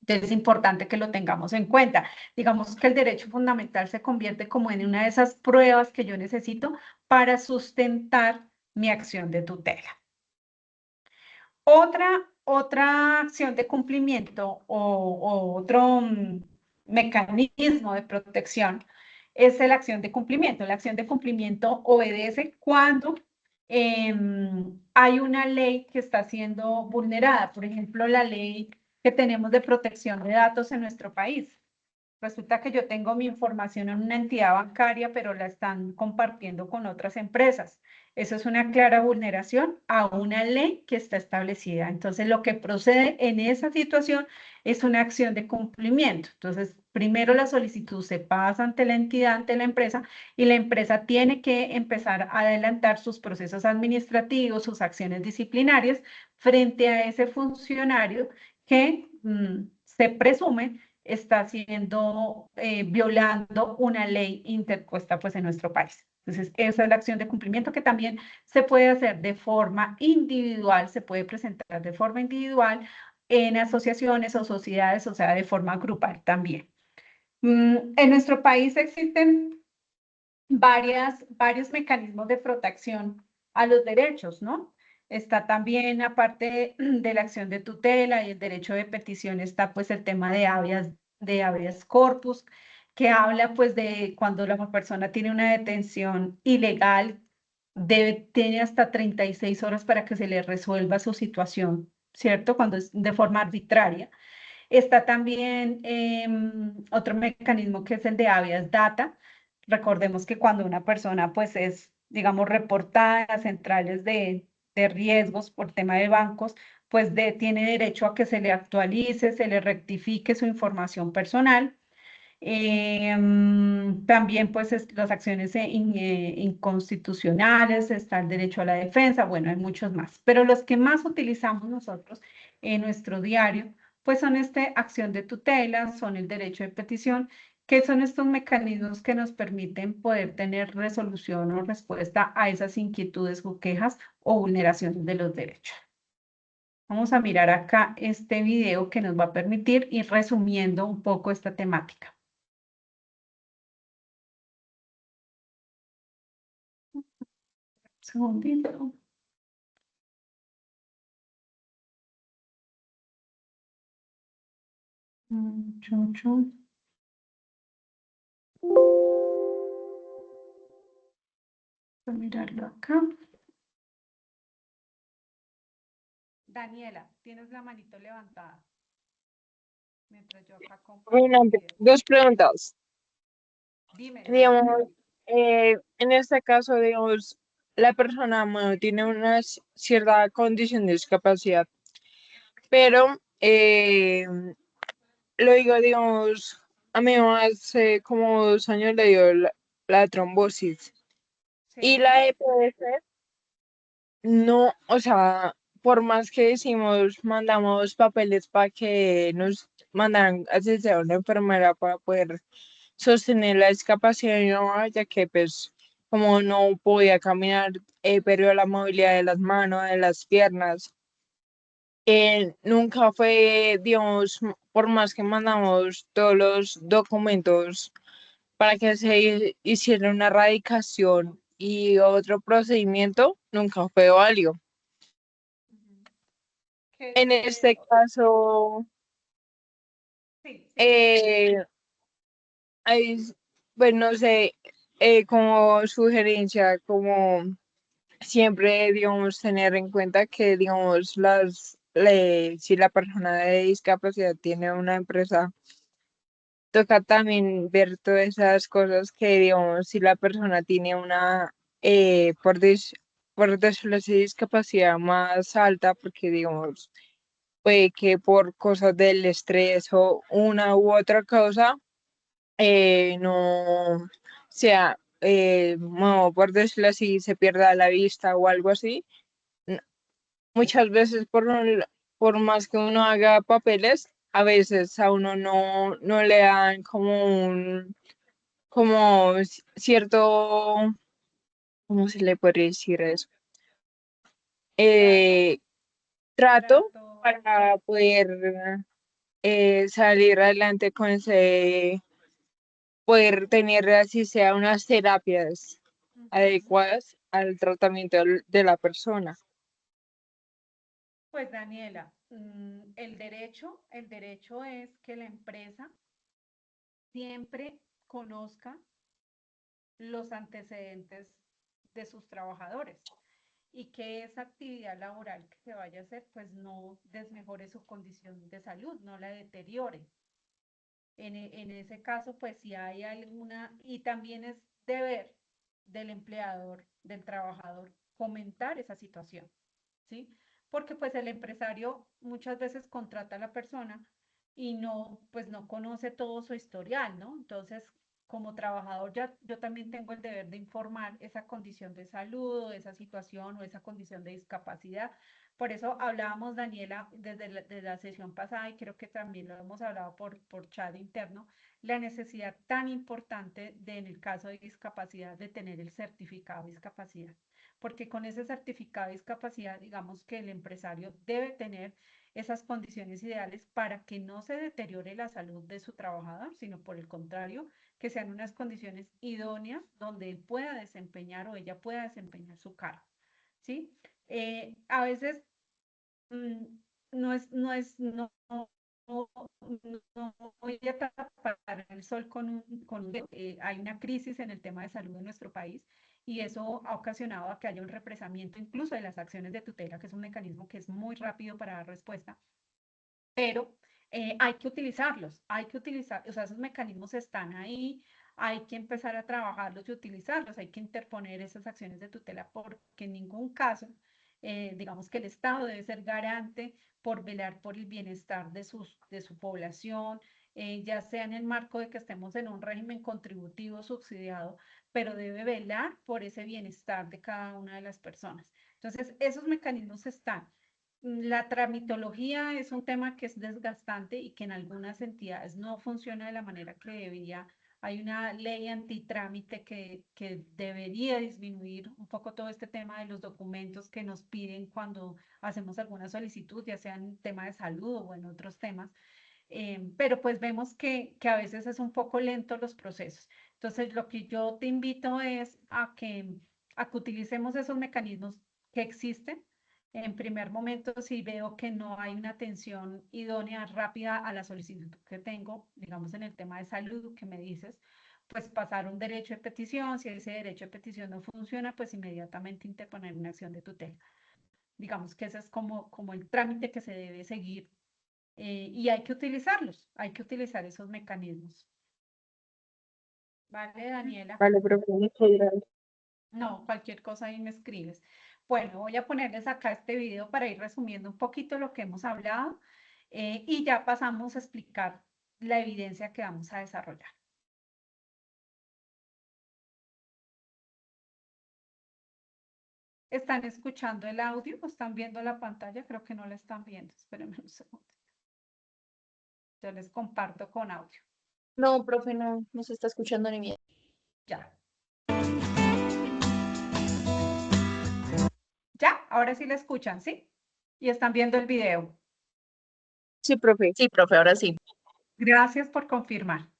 Entonces es importante que lo tengamos en cuenta. Digamos que el derecho fundamental se convierte como en una de esas pruebas que yo necesito para sustentar mi acción de tutela. Otra acción de cumplimiento o otro mecanismo de protección es la acción de cumplimiento. La acción de cumplimiento obedece cuando hay una ley que está siendo vulnerada. Por ejemplo, la ley que tenemos de protección de datos en nuestro país. Resulta que yo tengo mi información en una entidad bancaria, pero la están compartiendo con otras empresas. Eso es una clara vulneración a una ley que está establecida. Entonces, lo que procede en esa situación es una acción de cumplimiento. Entonces, primero la solicitud se pasa ante la entidad, ante la empresa, y la empresa tiene que empezar a adelantar sus procesos administrativos, sus acciones disciplinarias frente a ese funcionario que se presume está haciendo, violando una ley interpuesta pues en nuestro país. Entonces, esa es la acción de cumplimiento que también se puede hacer de forma individual, se puede presentar de forma individual en asociaciones o sociedades, o sea, de forma grupal también. En nuestro país existen varios mecanismos de protección a los derechos, ¿no? Está también, aparte de la acción de tutela y el derecho de petición, está pues el tema de habeas corpus, que habla pues de cuando la persona tiene una detención ilegal, tiene hasta 36 horas para que se le resuelva su situación, ¿cierto? Cuando es de forma arbitraria. Está también otro mecanismo que es el de habeas data. Recordemos que cuando una persona pues es, digamos, reportada en las centrales de riesgos por tema de bancos, pues tiene derecho a que se le actualice, se le rectifique su información personal. También pues las acciones inconstitucionales, está el derecho a la defensa, bueno, hay muchos más, pero los que más utilizamos nosotros en nuestro diario pues son acción de tutela, son el derecho de petición, que son estos mecanismos que nos permiten poder tener resolución o respuesta a esas inquietudes o quejas o vulneraciones de los derechos. Vamos a mirar acá este video que nos va a permitir ir resumiendo un poco esta temática. Un segundito. Chum, chum. Voy a mirarlo acá. Daniela, tienes la manito levantada. Mientras yo acá comparto Bueno, el video. dos preguntas. Dime. Digamos, en este caso, digamos, la persona, bueno, tiene una cierta condición de discapacidad, pero lo digo, digamos, a mí hace como 2 años le dio la trombosis y Sí. la EPS no, o sea, por más que decimos, mandamos papeles para que nos mandaran así sea una enfermera para poder sostener la discapacidad de mi mamá, ya que pues como no podía caminar, perdió la movilidad de las manos, de las piernas. Nunca fue, digamos, por más que mandamos todos los documentos para que se hiciera una erradicación y otro procedimiento, nunca fue válido. En este caso, Sí, eh, hay, pues no sé, como sugerencia, como siempre, digamos, tener en cuenta que, digamos, si la persona de discapacidad tiene una empresa, toca también ver todas esas cosas que, digamos, si la persona tiene una, por decirlo así, discapacidad más alta, porque, digamos, puede que por cosas del estrés o una u otra causa, no sea, no, por decirlo así, se pierda la vista o algo así. N- Muchas veces por más que uno haga papeles, a veces a uno no le dan como cierto, ¿cómo se le puede decir eso? Eh, trato trato. para poder salir adelante con ese, poder tener así sea unas terapias Ujú. adecuadas al tratamiento de la persona. Pues Daniela, el derecho es que la empresa siempre conozca los antecedentes de sus trabajadores y que esa actividad laboral que se vaya a hacer, pues no desmejore su condición de salud, no la deteriore. En ese caso, pues si hay alguna, y también es deber del empleador, del trabajador, comentar esa situación, ¿sí? Porque pues el empresario muchas veces contrata a la persona y no, pues no conoce todo su historial, ¿no? Entonces, como trabajador, ya yo también tengo el deber de informar esa condición de salud, o esa situación o esa condición de discapacidad. Por eso hablábamos, Daniela, desde la sesión pasada, y creo que también lo hemos hablado por chat interno, la necesidad tan importante de, en el caso de discapacidad, de tener el certificado de discapacidad. Porque con ese certificado de discapacidad, digamos que el empresario debe tener esas condiciones ideales para que no se deteriore la salud de su trabajador, sino por el contrario, que sean unas condiciones idóneas donde él pueda desempeñar o ella pueda desempeñar su cargo, ¿sí? A veces mm, no, no voy a tapar el sol hay una crisis en el tema de salud en nuestro país y eso ha ocasionado a que haya un represamiento incluso de las acciones de tutela, que es un mecanismo que es muy rápido para dar respuesta, pero hay que utilizar, o sea, esos mecanismos están ahí, hay que empezar a trabajarlos y utilizarlos, hay que interponer esas acciones de tutela porque en ningún caso, digamos que el Estado debe ser garante por velar por el bienestar de su población, ya sea en el marco de que estemos en un régimen contributivo subsidiado, pero debe velar por ese bienestar de cada una de las personas. Entonces, esos mecanismos están. la tramitología es un tema que es desgastante y que en algunas entidades no funciona de la manera que debería. Hay una ley antitrámite que debería disminuir un poco todo este tema de los documentos que nos piden cuando hacemos alguna solicitud, ya sea en tema de salud o en otros temas. Pero pues vemos que a veces es un poco lento los procesos. Entonces, lo que yo te invito es a que utilicemos esos mecanismos que existen. En primer momento, si veo que no hay una atención idónea, rápida a la solicitud que tengo, digamos en el tema de salud que me dices, pues pasar un derecho de petición. Si ese derecho de petición no funciona, pues inmediatamente interponer una acción de tutela. Digamos que ese es como el trámite que se debe seguir, y hay que utilizarlos, hay que utilizar esos mecanismos. ¿Vale, Daniela? Vale, profe, muchas gracias. No, cualquier cosa ahí me escribes. Bueno, voy a ponerles acá este video para ir resumiendo un poquito lo que hemos hablado, y ya pasamos a explicar la evidencia que vamos a desarrollar. ¿Están escuchando el audio o están viendo la pantalla? Creo que no la están viendo. Espérenme un segundo. Yo les comparto con audio. No, profe, no se está escuchando ni bien. Ya. Ya, ahora sí la escuchan, ¿sí? Y están viendo el video. Sí, profe. Sí, profe, ahora sí. Gracias por confirmar.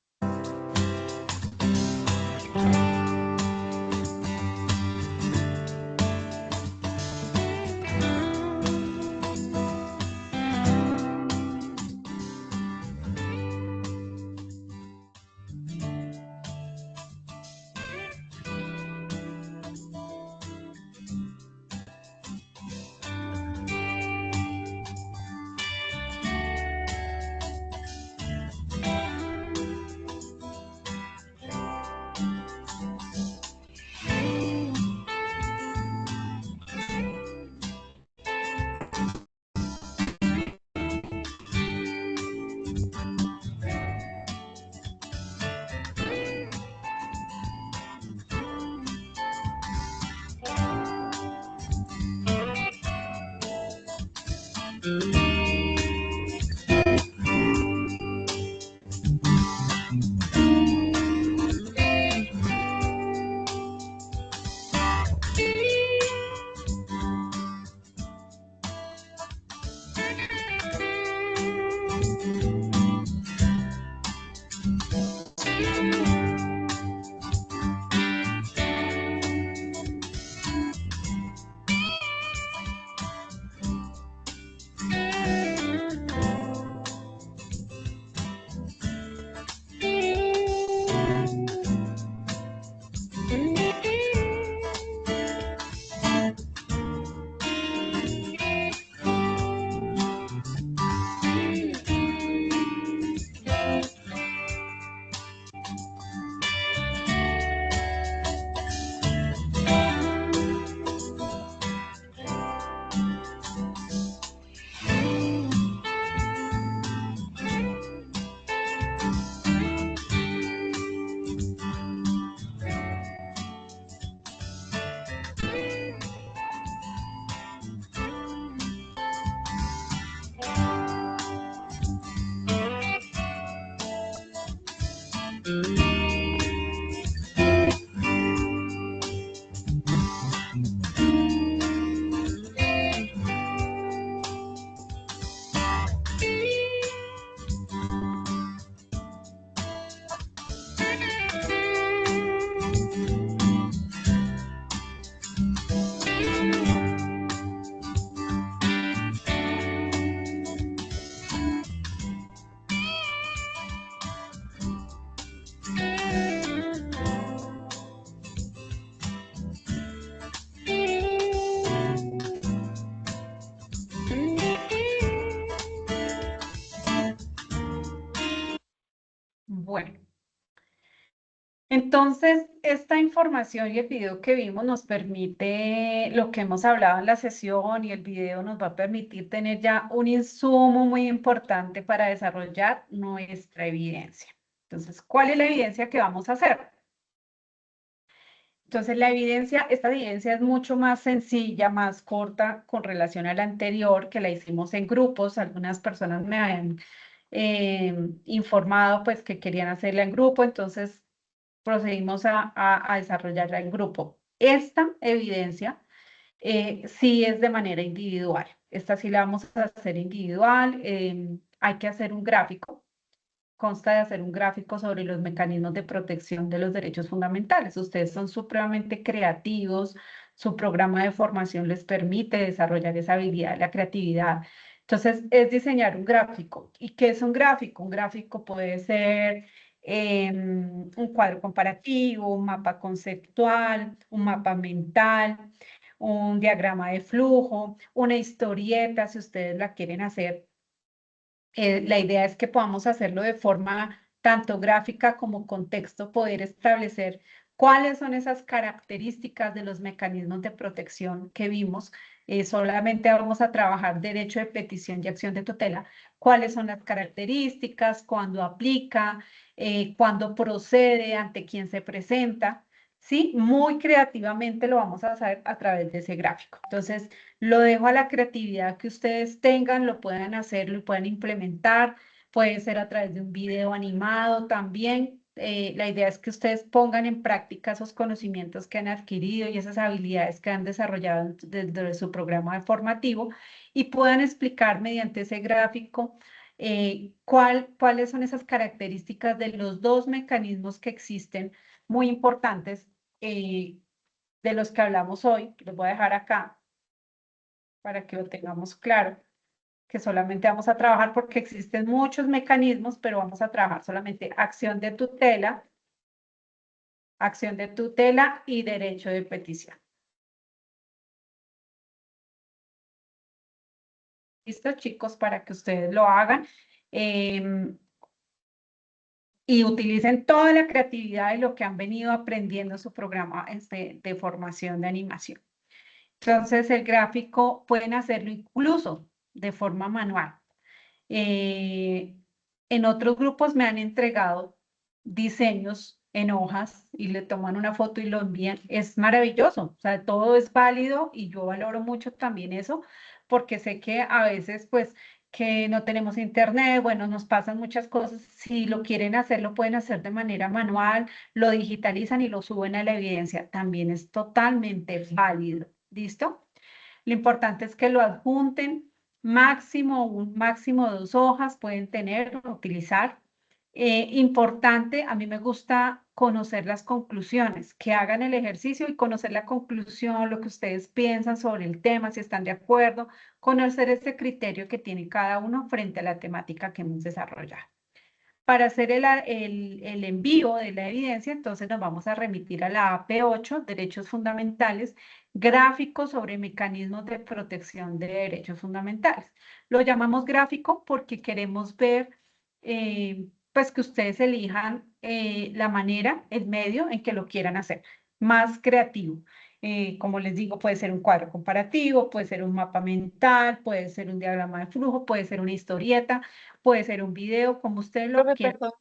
Bueno, entonces esta información y el video que vimos nos permite, lo que hemos hablado en la sesión y el video nos va a permitir tener ya un insumo muy importante para desarrollar nuestra evidencia. Entonces, ¿cuál es la evidencia que vamos a hacer? Entonces, esta evidencia es mucho más sencilla, más corta con relación a la anterior, que la hicimos en grupos. Algunas personas me han informado pues que querían hacerla en grupo, entonces procedimos a desarrollarla en grupo. Esta evidencia sí es de manera individual. Esta sí la vamos a hacer individual. Hay que hacer un gráfico. Consta de hacer un gráfico sobre los mecanismos de protección de los derechos fundamentales. Ustedes son supremamente creativos, su programa de formación les permite desarrollar esa habilidad, la creatividad. Entonces, es diseñar un gráfico. ¿Y qué es un gráfico? Un gráfico puede ser un cuadro comparativo, un mapa conceptual, un mapa mental, un diagrama de flujo, una historieta, si ustedes la quieren hacer. La idea es que podamos hacerlo de forma tanto gráfica como contexto, poder establecer cuáles son esas características de los mecanismos de protección que vimos. Solamente vamos a trabajar derecho de petición y acción de tutela. ¿Cuáles son las características? ¿Cuándo aplica? ¿Cuándo procede? ¿Ante quién se presenta? ¿Sí? Muy creativamente lo vamos a hacer a través de ese gráfico. Entonces, lo dejo a la creatividad que ustedes tengan, lo puedan hacer, lo puedan implementar, puede ser a través de un video animado también. La idea es que ustedes pongan en práctica esos conocimientos que han adquirido y esas habilidades que han desarrollado dentro de su programa formativo y puedan explicar mediante ese gráfico cuáles son esas características de los dos mecanismos que existen muy importantes de los que hablamos hoy. Los voy a dejar acá para que lo tengamos claro, que solamente vamos a trabajar porque existen muchos mecanismos, pero vamos a trabajar solamente acción de tutela y derecho de petición. ¿Listo, chicos? Para que ustedes lo hagan y utilicen toda la creatividad de lo que han venido aprendiendo en su programa de formación de animación. Entonces, el gráfico pueden hacerlo incluso de forma manual. En otros grupos me han entregado diseños en hojas y le toman una foto y lo envían. Es maravilloso, o sea, todo es válido y yo valoro mucho también eso porque sé que a veces pues que no tenemos internet, bueno, nos pasan muchas cosas. Si lo quieren hacer, lo pueden hacer de manera manual, lo digitalizan y lo suben a la evidencia. También es totalmente válido. ¿Listo? Lo importante es que lo adjunten, un máximo 2 hojas pueden tener, utilizar. Importante, a mí me gusta conocer las conclusiones, que hagan el ejercicio y conocer la conclusión, lo que ustedes piensan sobre el tema, si están de acuerdo, conocer ese criterio que tiene cada uno frente a la temática que hemos desarrollado. Para hacer el envío de la evidencia, entonces nos vamos a remitir a la AP8, Derechos Fundamentales, gráfico sobre mecanismos de protección de derechos fundamentales. Lo llamamos gráfico porque queremos ver, pues que ustedes elijan la manera, el medio en que lo quieran hacer, más creativo. Como les digo, puede ser un cuadro comparativo, puede ser un mapa mental, puede ser un diagrama de flujo, puede ser una historieta, puede ser un video, como ustedes lo Profe, quieran. perdón,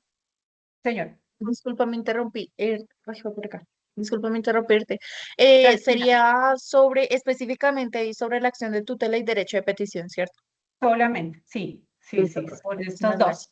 Señor, disculpa, me interrumpí. Ay, fue por acá. Disculpa interrumpirte. tranquila, Sería específicamente ahí sobre la acción de tutela y derecho de petición, ¿cierto? solamente, sí, sí, Listo, sí, profe. por estos Muchísimas gracias. dos.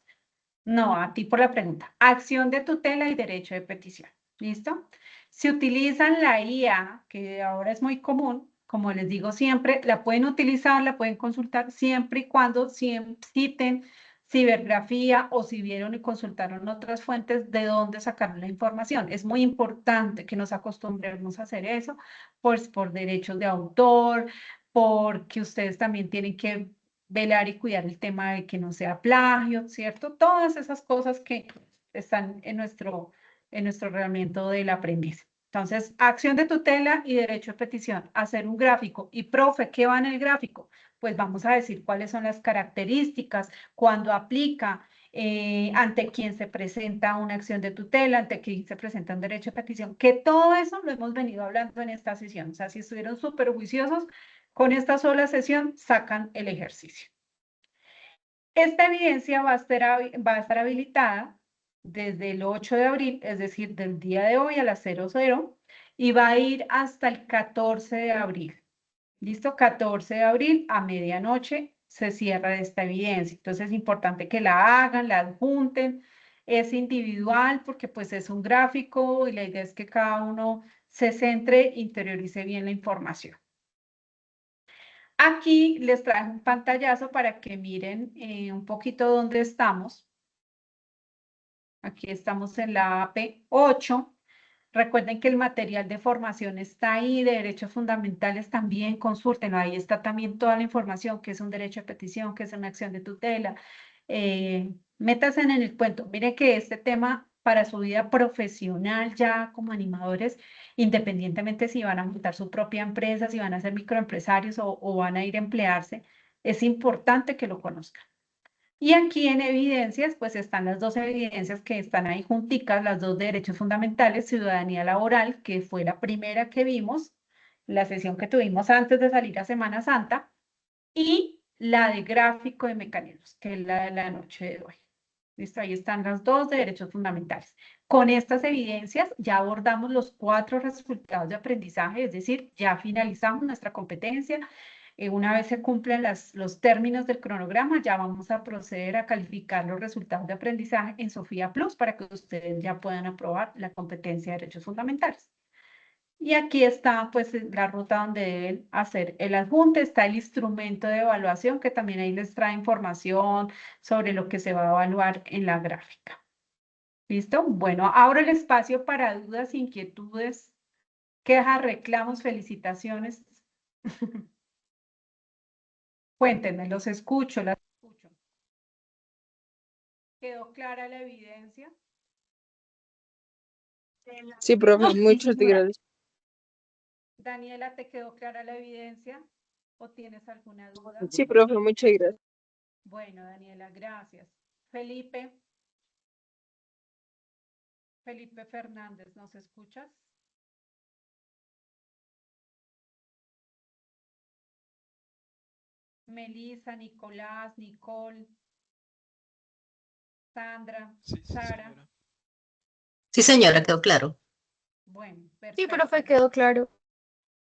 No, a ti por la pregunta. Acción de tutela y derecho de petición. ¿Listo? Si utilizan la IA, que ahora es muy común, como les digo siempre, la pueden utilizar, la pueden consultar siempre y cuando citen cibergrafía o si vieron y consultaron otras fuentes de dónde sacaron la información. Es muy importante que nos acostumbremos a hacer eso, pues por derechos de autor, porque ustedes también tienen que velar y cuidar el tema de que no sea plagio, ¿cierto? Todas esas cosas que están en nuestro reglamento del aprendiz. Entonces, acción de tutela y derecho de petición, hacer un gráfico. Y profe, ¿qué va en el gráfico? Pues vamos a decir cuáles son las características, cuándo aplica, ante quién se presenta una acción de tutela, ante quién se presenta un derecho de petición, que todo eso lo hemos venido hablando en esta sesión. O sea, si estuvieron súper juiciosos, con esta sola sesión sacan el ejercicio. Esta evidencia va a estar habilitada desde el 8 de abril, es decir, del día de hoy a las 00, y va a ir hasta el 14 de abril. ¿Listo? 14 de abril a medianoche se cierra esta evidencia. Entonces es importante que la hagan, la adjunten. Es individual porque pues es un gráfico y la idea es que cada uno se centre, interiorice bien la información. Aquí les traje un pantallazo para que miren un poquito dónde estamos. Aquí estamos en la AP8. Recuerden que el material de formación está ahí, de derechos fundamentales también, consúltenlo. Ahí está también toda la información, que es un derecho de petición, que es una acción de tutela. Métanse en el cuento. Miren que este tema para su vida profesional ya como animadores, independientemente si van a montar su propia empresa, si van a ser microempresarios o van a ir a emplearse, es importante que lo conozcan. Y aquí en evidencias, pues están las dos evidencias que están ahí junticas, las dos de derechos fundamentales, ciudadanía laboral, que fue la primera que vimos, la sesión que tuvimos antes de salir a Semana Santa, y la de gráfico de mecanismos, que es la de la noche de hoy. ¿Listo? Ahí están las dos de derechos fundamentales. Con estas evidencias ya abordamos los 4 resultados de aprendizaje, es decir, ya finalizamos nuestra competencia. Una vez se cumplen los términos del cronograma, ya vamos a proceder a calificar los resultados de aprendizaje en Sofía Plus para que ustedes ya puedan aprobar la competencia de derechos fundamentales. Y aquí está pues la ruta donde deben hacer el adjunte, está el instrumento de evaluación que también ahí les trae información sobre lo que se va a evaluar en la gráfica. ¿Listo? Bueno, abro el espacio para dudas, inquietudes, quejas, reclamos, felicitaciones. Cuéntenme, los escucho, las escucho. ¿Quedó clara la evidencia? Sí, profe, Sí, muchas señora. gracias. Daniela, ¿te quedó clara la evidencia? ¿O tienes alguna duda? Sí, profe, muchas gracias. Bueno, Daniela, gracias. Felipe. Felipe Fernández, ¿nos escuchas? Melissa, Nicolás, Nicole, Sandra, Sara. Sí, señora, quedó claro. Bueno, Sí, perfecto. profe, quedó claro.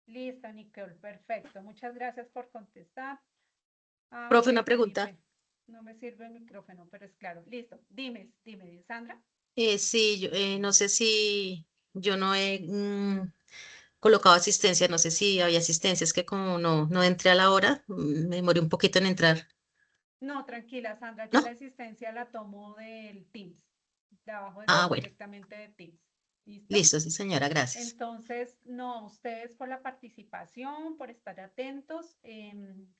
Listo, Nicole, perfecto. Muchas gracias por contestar. Profe, Ok, una pregunta. Felipe, no me sirve el micrófono, pero es claro. Listo, dime, Sandra. Sí, no sé si yo no he colocado asistencia, no sé si había asistencia, es que como no entré a la hora, me demoré un poquito en entrar. No, tranquila, Sandra, yo la ¿No? asistencia la tomo del Teams, de abajo Bueno, directamente de Teams. ¿Listo? listo, sí, señora, gracias. Entonces, no, ustedes por la participación, por estar atentos,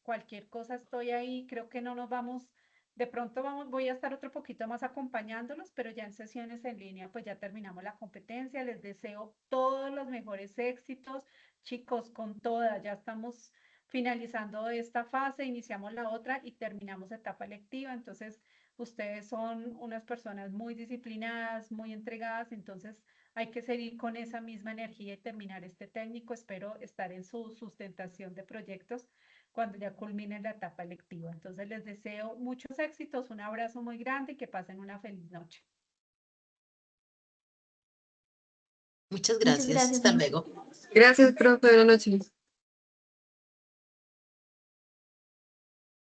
cualquier cosa estoy ahí, creo que no nos vamos, de pronto voy a estar otro poquito más acompañándolos, pero ya en sesiones en línea, pues ya terminamos la competencia, les deseo todos los mejores éxitos, chicos, con todas, ya estamos finalizando esta fase, iniciamos la otra y terminamos etapa lectiva, entonces ustedes son unas personas muy disciplinadas, muy entregadas, entonces hay que seguir con esa misma energía y terminar este técnico. Espero estar en su sustentación de proyectos cuando ya culmine la etapa lectiva. Entonces les deseo muchos éxitos, un abrazo muy grande y que pasen una feliz noche. Muchas gracias, hasta luego. Gracias, profe. Buenas noches.